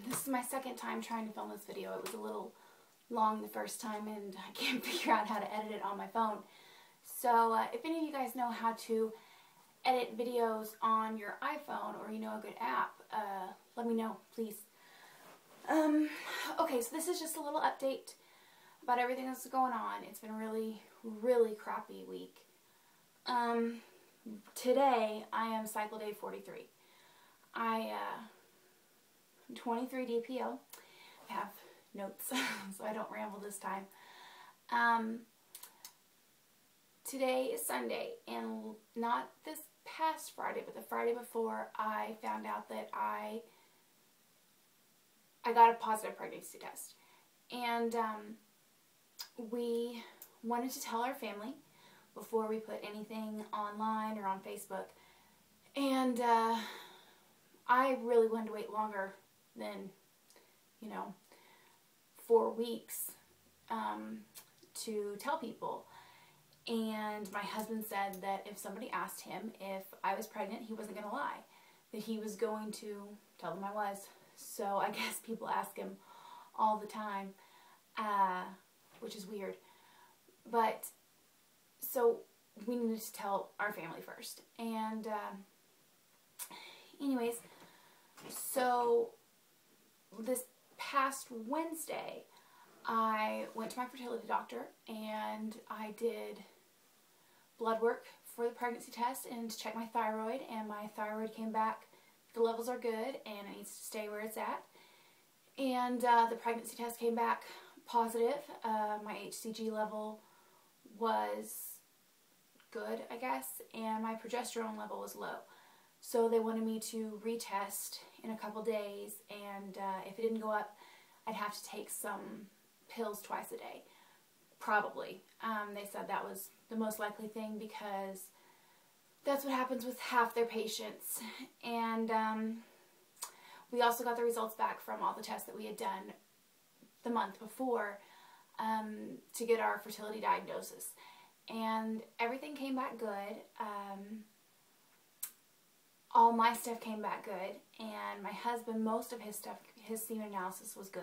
This is my second time trying to film this video. It was a little long the first time and I can't figure out how to edit it on my phone. So if any of you guys know how to edit videos on your iPhone or you know a good app, let me know, please. Okay, so this is just a little update about everything that's going on. It's been a really crappy week. Today I am cycle day 43. I'm 23 DPO. I have notes so I don't ramble this time. Today is Sunday, and not this past Friday, but the Friday before, I found out that I got a positive pregnancy test. And we wanted to tell our family before we put anything online or on Facebook. And I really wanted to wait longer than, 4 weeks to tell people. And my husband said that if somebody asked him if I was pregnant, he wasn't going to lie. That he was going to tell them I was. So I guess people ask him all the time, which is weird. But, so we needed to tell our family first. And anyways, so this past Wednesday, I went to my fertility doctor and I did blood work for the pregnancy test and to check my thyroid, and my thyroid came back, the levels are good and it needs to stay where it's at. And the pregnancy test came back positive. My HCG level was good, I guess, and my progesterone level was low. So they wanted me to retest in a couple days, and if it didn't go up, I'd have to take some pills twice a day, probably. They said that was the most likely thing because that's what happens with half their patients. And we also got the results back from all the tests that we had done the month before to get our fertility diagnosis. And everything came back good. All my stuff came back good, and my husband, most of his stuff, his semen analysis was good.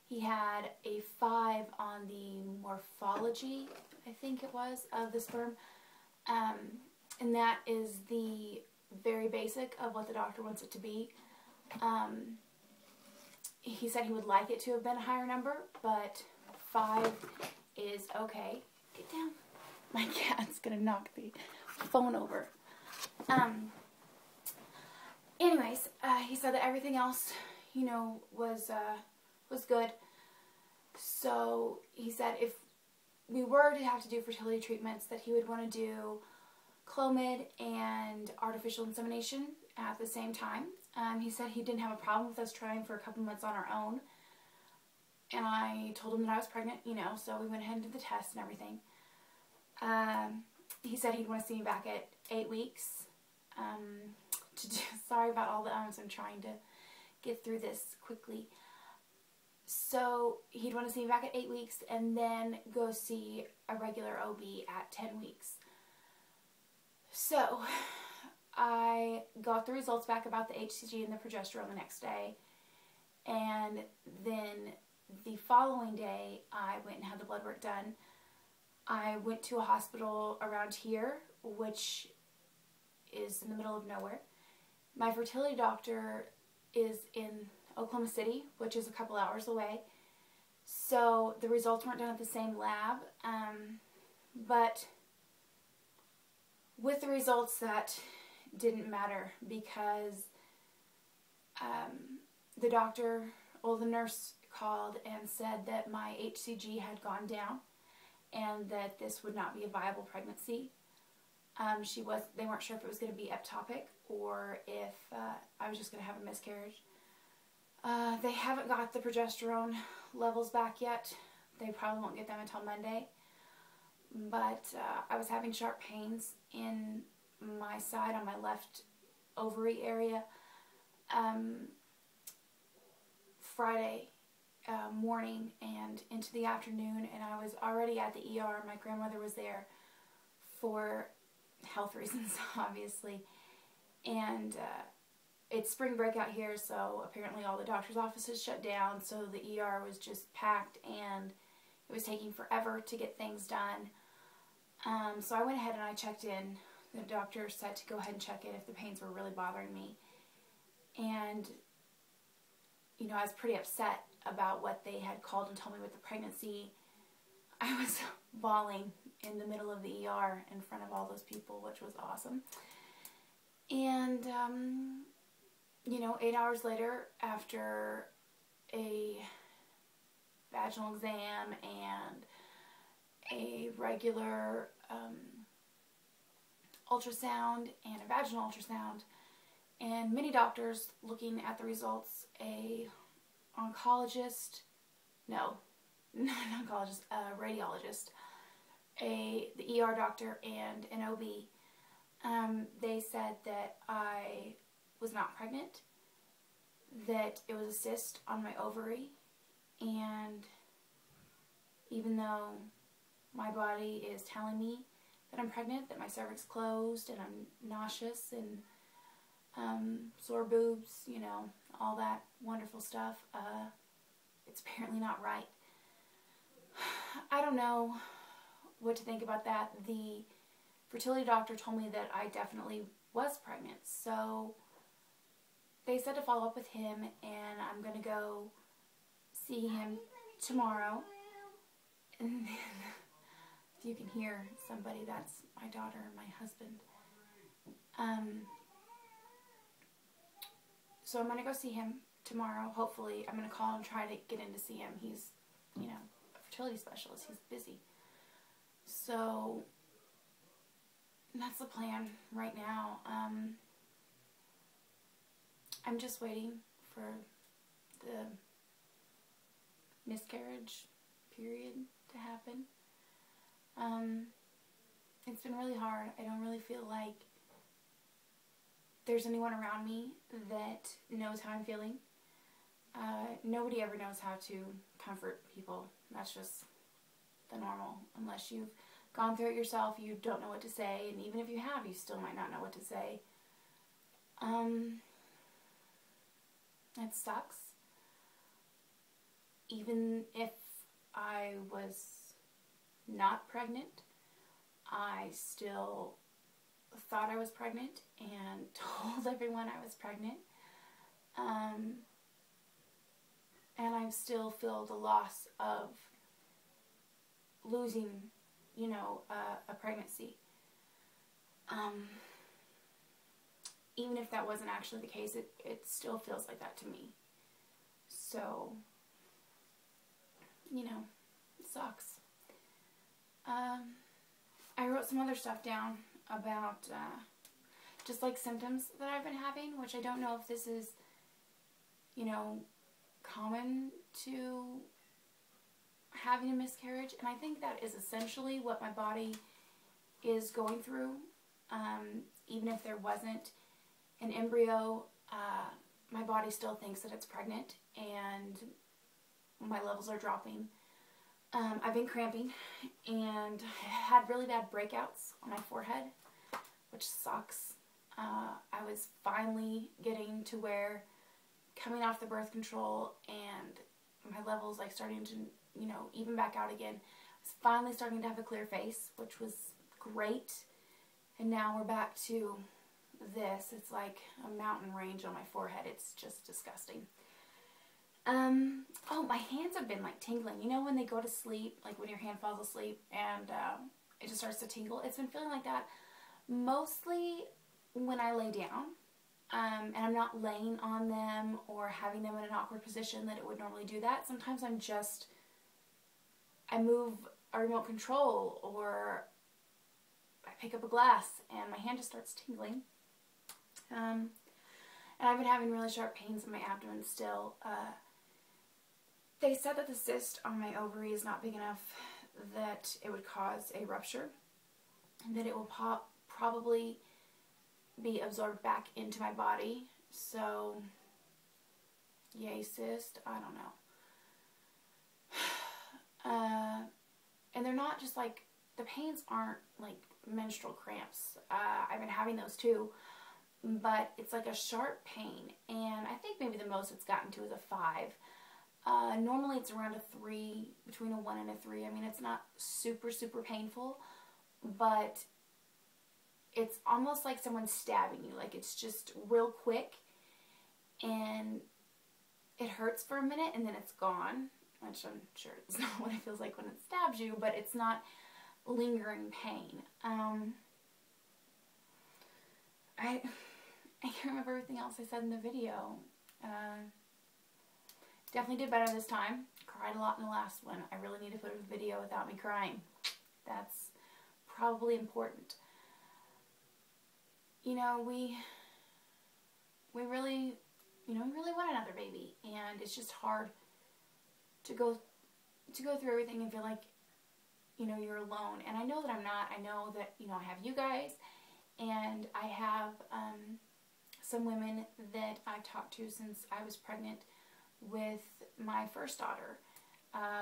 He had a 5 on the morphology, I think it was, of the sperm. And that is the very basic of what the doctor wants it to be. He said he would like it to have been a higher number, but 5 is okay. Get down. My cat's gonna knock the phone over. Anyways, he said that everything else, was good. So he said if we were to have to do fertility treatments, that he would want to do Clomid and artificial insemination at the same time. He said he didn't have a problem with us trying for a couple months on our own. And I told him that I was pregnant, so we went ahead and did the test and everything. He said he'd want to see me back at 8 weeks. Sorry about all the ums. I'm trying to get through this quickly. So he'd want to see me back at 8 weeks and then go see a regular OB at 10 weeks. So I got the results back about the HCG and the progesterone the next day. And then the following day, I went and had the blood work done. I went to a hospital around here, which is in the middle of nowhere. My fertility doctor is in Oklahoma City, which is a couple hours away. So the results weren't done at the same lab. But with the results, that didn't matter because the doctor, the nurse called and said that my HCG had gone down and that this would not be a viable pregnancy. They weren't sure if it was going to be ectopic or if I was just going to have a miscarriage. They haven't got the progesterone levels back yet. They probably won't get them until Monday. But I was having sharp pains in my side on my left ovary area Friday morning and into the afternoon, and I was already at the ER. My grandmother was there for health reasons, obviously, and it's spring break out here, so apparently all the doctor's offices shut down, so the ER was just packed, and it was taking forever to get things done. So I went ahead and I checked in. The doctor said to go ahead and check in if the pains were really bothering me. And, you know, I was pretty upset about what they had called and told me with the pregnancy. I was bawling in the middle of the ER in front of all those people, which was awesome. And, you know, 8 hours later, after a vaginal exam and a regular ultrasound and a vaginal ultrasound, and many doctors looking at the results, a oncologist, no, not an oncologist, a radiologist, the ER doctor, and an OB, they said that I was not pregnant, that it was a cyst on my ovary, and even though my body is telling me that I'm pregnant, that my cervix closed, and I'm nauseous, and sore boobs, you know, all that wonderful stuff, it's apparently not right. I don't know what to think about that. The fertility doctor told me that I definitely was pregnant, so they said to follow up with him, and I'm going to go see him tomorrow. And if you can hear somebody, that's my daughter and my husband. So I'm going to go see him tomorrow. Hopefully, I'm going to call and try to get in to see him. He's, you know, a fertility specialist. He's busy. So that's the plan right now. I'm just waiting for the miscarriage period to happen. It's been really hard. I don't really feel like there's anyone around me that knows how I'm feeling. Nobody ever knows how to comfort people. That's just the normal. Unless you've gone through it yourself, you don't know what to say, and even if you have, you still might not know what to say. It sucks. Even if I was not pregnant, I still thought I was pregnant and told everyone I was pregnant. And I still feel the loss of losing, you know, a pregnancy. Even if that wasn't actually the case, it still feels like that to me. So, you know, it sucks. I wrote some other stuff down about just like symptoms that I've been having, which I don't know if this is, you know, common to having a miscarriage, and I think that is essentially what my body is going through. Even if there wasn't an embryo, my body still thinks that it's pregnant, and my levels are dropping. I've been cramping, and I had really bad breakouts on my forehead, which sucks. I was finally getting to where, coming off the birth control, and my levels like starting to, you know, even back out again. I was finally starting to have a clear face, which was great. And now we're back to this. It's like a mountain range on my forehead. It's just disgusting. Oh, my hands have been like tingling. You know when they go to sleep, like when your hand falls asleep and it just starts to tingle? It's been feeling like that mostly when I lay down. And I'm not laying on them or having them in an awkward position that it would normally do that. Sometimes I move a remote control, or I pick up a glass and my hand just starts tingling. And I've been having really sharp pains in my abdomen still. They said that the cyst on my ovary is not big enough that it would cause a rupture, and that it will probably be absorbed back into my body. So, yay cyst, I don't know. And they're not just like, the pains aren't like menstrual cramps. I've been having those too, but it's like a sharp pain, and I think maybe the most it's gotten to is a 5. Normally it's around a 3, between a 1 and a 3. I mean, it's not super, super painful, but it's almost like someone's stabbing you. Like, it's just real quick, and it hurts for a minute, and then it's gone, which I'm sure it's not what it feels like when it stabs you, but it's not lingering pain. I can't remember everything else I said in the video. Definitely did better this time. Cried a lot in the last one. I really need to put a video without me crying. That's probably important. You know, we really want another baby, and it's just hard to go through everything and feel like, you know, you're alone. And I know that I'm not. I know that, you know, I have you guys, and I have some women that I've talked to since I was pregnant with my first daughter.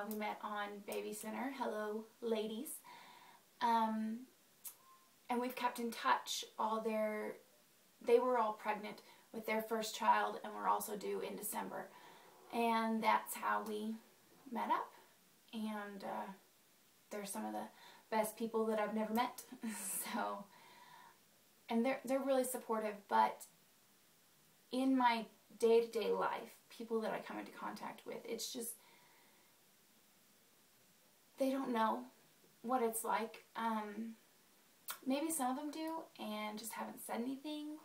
We met on Baby Center. Hello, ladies. And we've kept in touch. They were all pregnant with their first child, and were also due in December. And that's how we met up. And they're some of the best people that I've never met. So, and they're really supportive. But in my day-to-day life, people that I come into contact with, it's just, they don't know what it's like. Maybe some of them do and just haven't said anything.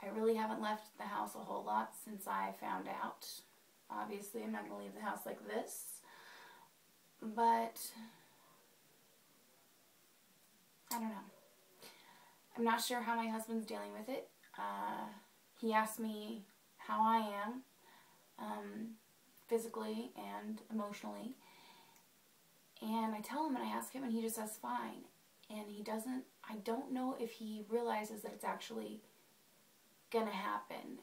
I really haven't left the house a whole lot since I found out. Obviously, I'm not going to leave the house like this. But I don't know. I'm not sure how my husband's dealing with it. He asked me how I am, physically and emotionally. And I tell him and I ask him, and he just says fine. And he doesn't, I don't know if he realizes that it's actually gonna happen.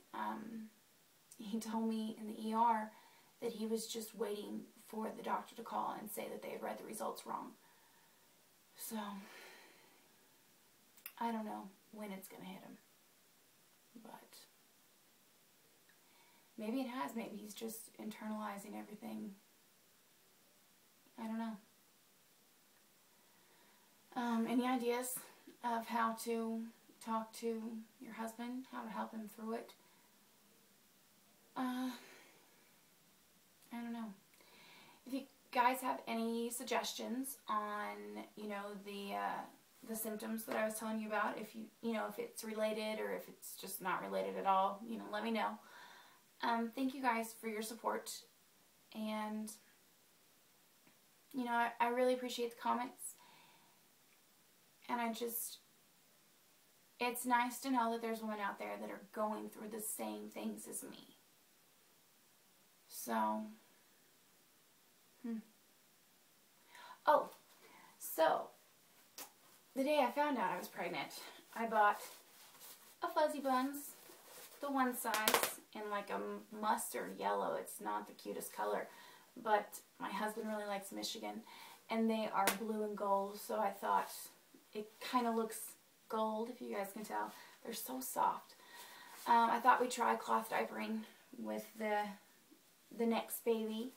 He told me in the ER that he was just waiting for the doctor to call and say that they had read the results wrong. So, I don't know when it's gonna hit him. But maybe it has. Maybe he's just internalizing everything. I don't know. Any ideas of how to talk to your husband? How to help him through it? I don't know. If you guys have any suggestions on, you know, the symptoms that I was telling you about, if if it's related or if it's just not related at all, you know, let me know. Thank you guys for your support, and you know, I really appreciate the comments, and it's nice to know that there's women out there that are going through the same things as me. So, oh, so the day I found out I was pregnant, I bought a Fuzzy Buns, the one size, in like a mustard yellow. It's not the cutest color, but my husband really likes Michigan, and they are blue and gold, so I thought it kind of looks gold, if you guys can tell. They're so soft. I thought we'd try cloth diapering with the next baby.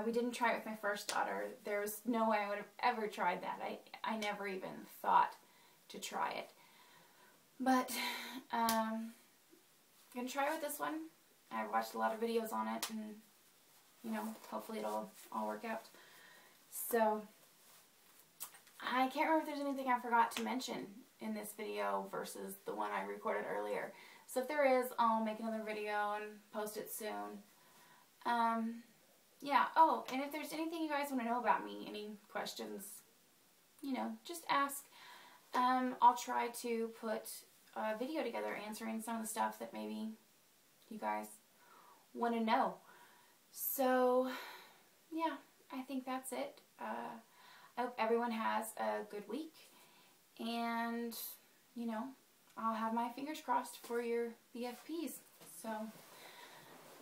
We didn't try it with my first daughter. There was no way I would have ever tried that. I never even thought to try it. But I'm going to try it with this one. I've watched a lot of videos on it, and you know, hopefully it'll all work out. So, I can't remember if there's anything I forgot to mention in this video versus the one I recorded earlier. So if there is, I'll make another video and post it soon. Yeah, oh, and if there's anything you guys want to know about me, any questions, you know, just ask. I'll try to put a video together answering some of the stuff that maybe you guys want to know. So, yeah, I think that's it. I hope everyone has a good week, and, you know, I'll have my fingers crossed for your BFPs. So,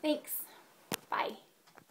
thanks. Bye.